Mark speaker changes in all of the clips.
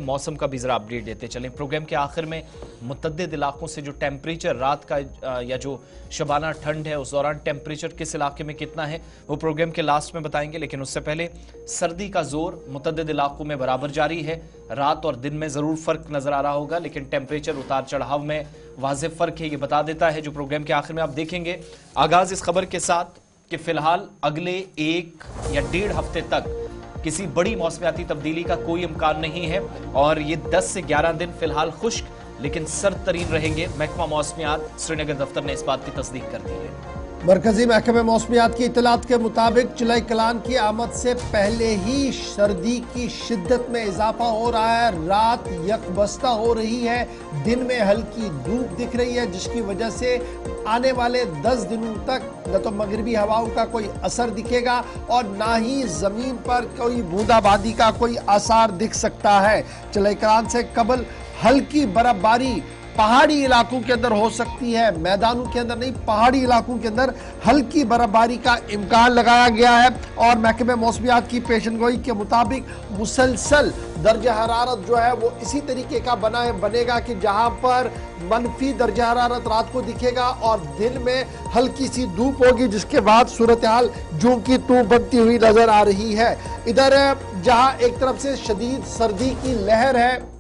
Speaker 1: मौसम का भी जरा अपडेट देते चलें। प्रोग्राम के आखिर में मुतअद्दिद इलाकों से जो टेम्परेचर रात का या जो शबाना ठंड है उस दौरान टेम्परेचर किस इलाके में कितना है वो प्रोग्राम के लास्ट में बताएंगे। लेकिन उससे पहले सर्दी का जोर मुतअद्दिद इलाकों में बराबर जारी है। रात और दिन में जरूर फर्क नजर आ रहा होगा, लेकिन टेम्परेचर उतार चढ़ाव में वाज़ेह फर्क है, ये बता देता है जो प्रोग्राम के आखिर में आप देखेंगे। आगाज इस खबर के साथ कि फिलहाल अगले 1 या 1.5 हफ्ते तक किसी बड़ी मौसमियाती तब्दीली का कोई इम्कान नहीं है और ये 10 से 11 दिन फिलहाल खुश्क लेकिन सर्द तरीन रहेंगे। महकमा मौसमियात श्रीनगर दफ्तर ने इस बात की तस्दीक कर दी है।
Speaker 2: मरकजी महकमे मौसमियात की इतलात के मुताबिक जुलाई कलान की आमद से पहले ही सर्दी की शिद्दत में इजाफा हो रहा है। रात यकबस्ता हो रही है, दिन में हल्की धूप दिख रही है, जिसकी वजह से आने वाले 10 दिनों तक न तो मगरबी हवाओं का कोई असर दिखेगा और ना ही जमीन पर कोई बूंदाबांदी का कोई आसार दिख सकता है। जुलाई कलान से कबल हल्की बर्फबारी पहाड़ी इलाकों के अंदर हो सकती है, मैदानों के अंदर नहीं, पहाड़ी इलाकों के अंदर हल्की बर्फबारी का इम्कान लगाया गया है। और महकमे मौसमियात की पेशनगोई के मुताबिक मुसलसल दर्जा हरारत जो है वो इसी तरीके का बनेगा कि जहां पर मनफी दर्जा हरारत रात को दिखेगा और दिन में हल्की सी धूप होगी, जिसके बाद सूरत हाल जूं की तू बनती हुई नजर आ रही है। इधर जहां एक तरफ से शदीद सर्दी की लहर है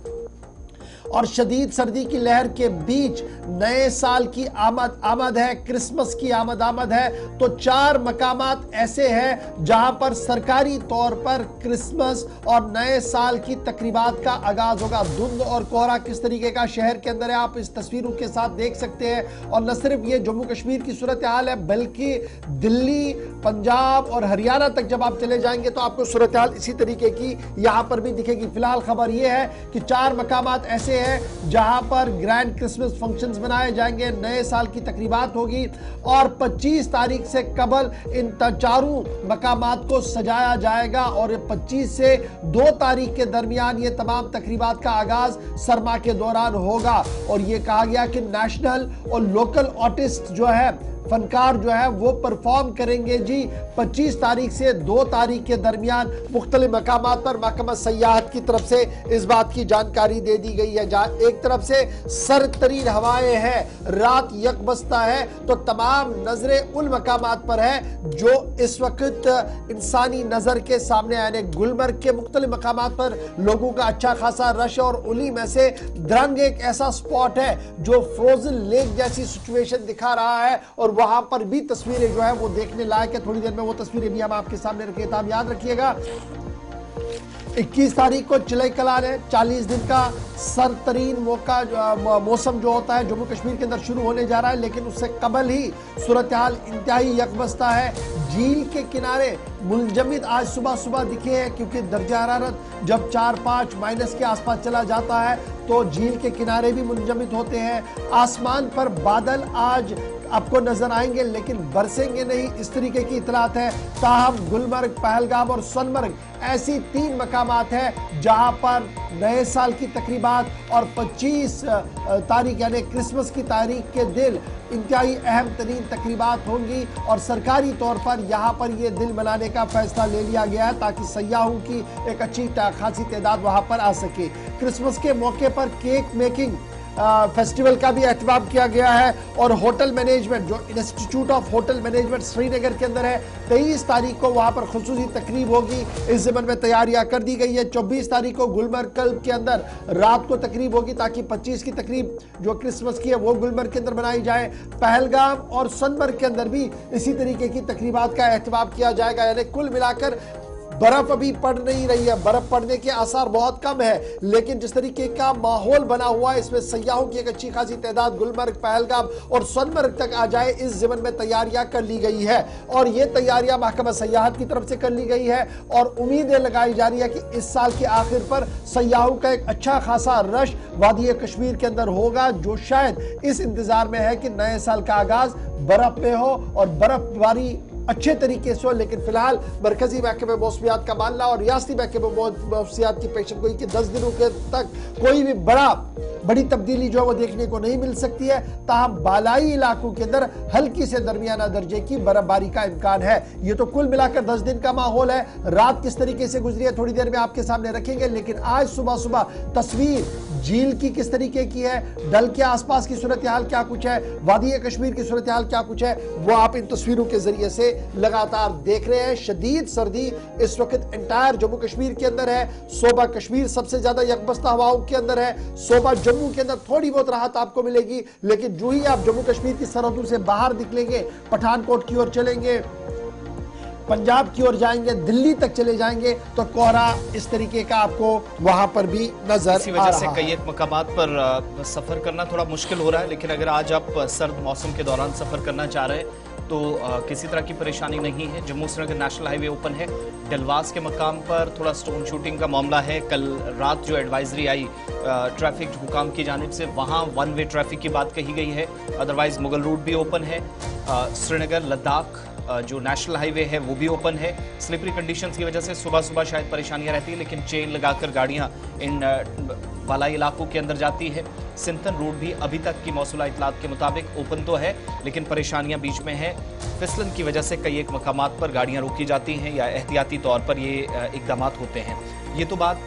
Speaker 2: और शदीद सर्दी की लहर के बीच नए साल की आमद है, क्रिसमस की आमद है, तो 4 मकामात ऐसे हैं जहां पर सरकारी तौर पर क्रिसमस और नए साल की तकरीबात का आगाज होगा। धुंध और कोहरा किस तरीके का शहर के अंदर है आप इस तस्वीरों के साथ देख सकते हैं। और न सिर्फ ये जम्मू कश्मीर की सूरत हाल है, बल्कि दिल्ली, पंजाब और हरियाणा तक जब आप चले जाएंगे तो आपको सूरत हाल इसी तरीके की यहां पर भी दिखेगी। फिलहाल खबर यह है कि 4 मकामात ऐसे जहां पर ग्रैंड क्रिसमस फंक्शंस मनाए जाएंगे, नए साल की तकरीबात होगी और 25 तारीख से कबल इन चारों मकामात को सजाया जाएगा और 25 से 2 तारीख के दरमियान ये तमाम तकरीबात का आगाज सरमा के दौरान होगा। और ये कहा गया कि नेशनल और लोकल आर्टिस्ट जो है, फनकार जो है वो परफॉर्म करेंगे जी 25 तारीख से 2 तारीख के दरमियान मुख्तलिफ मकामात पर। महकमा सयाहत की तरफ से इस बात की जानकारी दे दी गई है। जहां एक तरफ से सर्द तरीन हवाएं हैं, रात यकबस्ता है, तो तमाम नजरें उन मकामात पर है जो इस वक्त इंसानी नजर के सामने आने। गुलमर्ग के मुख्तलिफ मकामात पर लोगों का अच्छा खासा रश और उन्हीं में से द्रंग एक ऐसा स्पॉट है जो फ्रोजन लेक जैसी सिचुएशन दिखा रहा है और वहां पर भी तस्वीरें जो है वो देखने लायक है। थोड़ी देर में वो तस्वीरें भी हम आपके सामने रखें। तो आप याद रखिएगा 21 तारीख को जुलाई कलान है, 40 दिन का सरतरीन मौसम जो होता है जम्मू कश्मीर के अंदर शुरू होने जा रहा है। लेकिन उससे कबल ही सूरत हाल इंतहाई यकबस्ता है। झील के किनारे मुलजमिद आज सुबह दिखे हैं, क्योंकि दर्जा हरारत जब 4-5 माइनस के आसपास चला जाता है तो झील के किनारे भी मुलजमिद होते हैं। आसमान पर बादल आज आपको नजर आएंगे लेकिन बरसेंगे नहीं, इस तरीके की इतलात है। ताहम गुलमर्ग, पहलगाम और सोनमर्ग ऐसी 3 मकामात हैं जहां पर नए साल की तकरीबात और 25 तारीख यानी क्रिसमस की तारीख के दिन इंतहाई अहम तरीन तकरीबात होंगी। और सरकारी तौर पर यहाँ पर ये दिन मनाने का फैसला ले लिया गया है ताकि सयाहों की एक अच्छी खासी तादाद वहाँ पर आ सके। क्रिसमस के मौके पर केक मेकिंग फेस्टिवल का भी एहतमाम किया गया है। और होटल मैनेजमेंट जो institute of hotel management Srinagar के अंदर है, 23 तारीख को वहां पर खुसूसी तकरीब होगी, इस ज़मन में तैयारियां कर दी गई है। 24 तारीख को गुलमर्ग कल्ब के अंदर रात को तकरीब होगी ताकि 25 की तकरीब जो क्रिसमस की है वो गुलमर्ग के अंदर बनाई जाए। पहलगाम और सोनमर्ग के अंदर भी इसी तरीके की तकरीबात का एहतमाम किया जाएगा। यानी कुल मिलाकर बर्फ अभी पड़ नहीं रही है, बर्फ पड़ने के आसार बहुत कम है, लेकिन जिस तरीके का माहौल बना हुआ है इसमें सयाहों की एक अच्छी खासी तादाद गुलमर्ग, पहलगाम और सोनमर्ग तक आ जाए, इस ज़मन में तैयारियां कर ली गई है। और ये तैयारियां महकमा सयाहत की तरफ से कर ली गई है और उम्मीदें लगाई जा रही है कि इस साल के आखिर पर सयाहों का एक अच्छा खासा रश वादी कश्मीर के अंदर होगा, जो शायद इस इंतजार में है कि नए साल का आगाज बर्फ में हो और बर्फबारी अच्छे तरीके से हो। लेकिन फिलहाल मरकजी महकमे मौसमियात का मानना और रियासती महकमे मौसमियात की पेशन गोई कि 10 दिनों के तक कोई भी बड़ी तब्दीली जो है वो देखने को नहीं मिल सकती है। ताहम बालाई इलाकों के अंदर हल्की से दरमियाना दर्जे की बर्फबारी का इम्कान है। ये तो कुल मिलाकर 10 दिन का माहौल है। रात किस तरीके से गुजरी है थोड़ी देर में आपके सामने रखेंगे, लेकिन आज सुबह सुबह तस्वीर झील की किस तरीके की है, डल के आसपास की सूरत हाल क्या कुछ है, वादी कश्मीर की सूरत हाल क्या कुछ है, वो आप इन तस्वीरों के जरिए से लगातार देख रहे हैं। शदीद सर्दी इस वक्त एंटायर जम्मू कश्मीर के अंदर है। सोबा कश्मीर सबसे ज्यादा यकबस्ता हवाओं के अंदर है। सोबा जम्मू के अंदर थोड़ी बहुत राहत आपको मिलेगी, लेकिन जो ही आप जम्मू कश्मीर की सरहदों से बाहर निकलेंगे, पठानकोट की ओर चलेंगे, पंजाब की ओर जाएंगे, दिल्ली तक चले जाएंगे, तो कोहरा इस तरीके का आपको वहां पर भी नजर
Speaker 1: इसी वजह से कई एक मकामात पर सफर करना थोड़ा मुश्किल हो रहा है। लेकिन अगर आज आप सर्द मौसम के दौरान सफर करना चाह रहे हैं तो किसी तरह की परेशानी नहीं है। Jammu Srinagar national highway open है। डलवास के मकाम पर थोड़ा स्टोन शूटिंग का मामला है। कल रात जो एडवाइजरी आई ट्रैफिक हुकाम की जानिब से, वहाँ वन वे ट्रैफिक की बात कही गई है। अदरवाइज मुगल रूट भी ओपन है। श्रीनगर लद्दाख जो नेशनल हाईवे है वो भी ओपन है। स्लिपरी कंडीशंस की वजह से सुबह सुबह शायद परेशानियां रहती है, लेकिन चेन लगाकर गाड़ियां इन बालाई इलाकों के अंदर जाती है। सिंथन रोड भी अभी तक की मौसूला इतलात के मुताबिक ओपन तो है, लेकिन परेशानियां बीच में है। फिसलन की वजह से कई एक मकामात पर गाड़ियां रोकी जाती हैं या एहतियाती तौर पर ये इकदाम होते हैं। ये तो बात